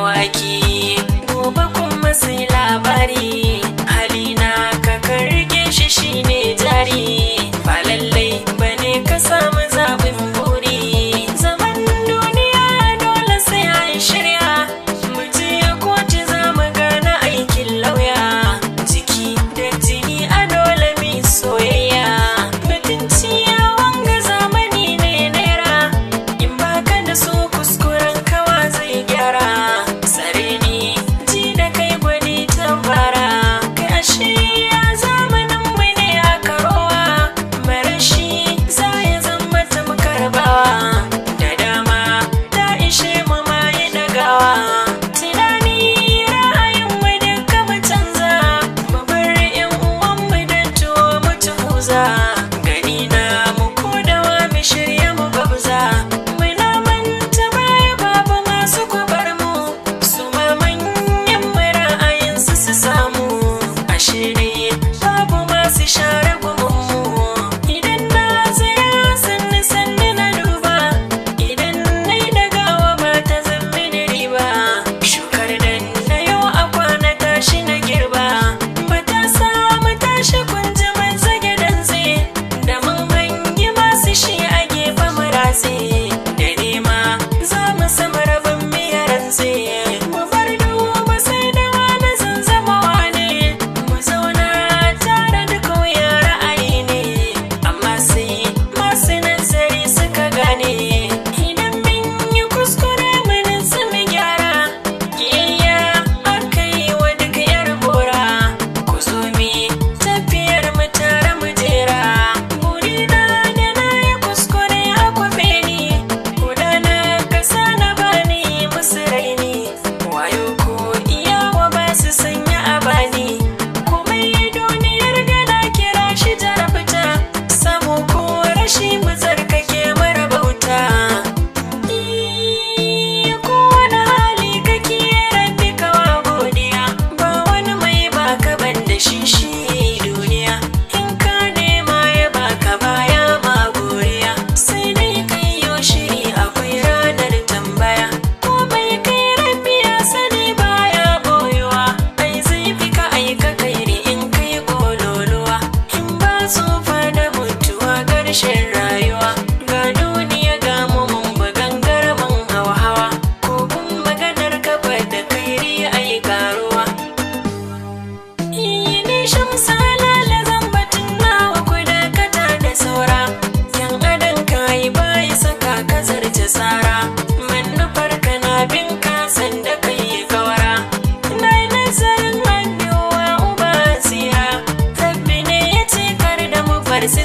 dawaki, gobe kuma sai labari. Halina ka karge shi shine jari, ba lallai bane ka samu zaɓin buri. Zaman duniya dole sai an shirya, mu je kotu za mu gane aikin lauya. Jiki da jini a dole mi soyayya, mutunci ya wanga zamani ne naira, in baka da so kuskuren kawa zai gyara. Tsare ni ji da kai gwani tambara, kai ashe ya zamanin mu ne aka rowa, marashi za ya zama tamkar bawa. Da dama ta ishe mu ma yi dagawa, tunani ra'ayin mu duka mu canza, mu bar 'yan uwan mu don tuwo mu tuhuza. Gani na mu kodawa mu shirya mu babza, muna manta baya babu masu kwabar mu, su ma manyan mu ra'ayinsu su samu. Ashe ne babu masu share gumin mu, idan na tsaya sannu sannu na duba, idan na yi dagawa ba ta zambi ni riba. Shukar dan na yau a kwana tashi na girba, matasa mu tashi kun ji mun zage dantse, da mun hangi masu shi a gefe mu ratse, da nema za mu samu rabin miyar rantse. Mu bar duba sai da wani zan zama wane, mu zauna tare da kauya ra'ayi ne, amma sai masu nazari suka gane, idan mun yi kuskure mu nutsu mu gyara. Kiyayya aka yi wa duka 'yar bora, ku zo mi tafiyar mu tare mu jera. Burina da na yi kuskure a kwafe ni, gudana kasa na bani musu raini, wayo ko iyawa ba su sanya a bani. Komai duniyar gana kira shi jarabta, samu ko rashi mu tsarkake mara bauta. Kowane hali kake rabbi kawa godiya, ba wani mai baka banda shi duniya. In ka nema ya baka baya ma goriya, sai dai kai yo shiri akwai ranar tambaya. Komai kai rabbi ya sani baya boyuwa, ai zai fi ka aika kairi in kai kololuwa. In ba tsufa da mutuwa ƙarshen rayuwa, ga duniya ga mu mun bugan garman hawa, ko kun maganar kafa da kairi ai karuwa. Ni shamsa lala zan batun nawa ku dakata da saura, yan adan kayi bayi saka ka zarce tsara, manufar kana bin kasan da kai kawara. Na yi nazarin hannuwa uba tsira, rabbi ne ya ce kar da mu farsi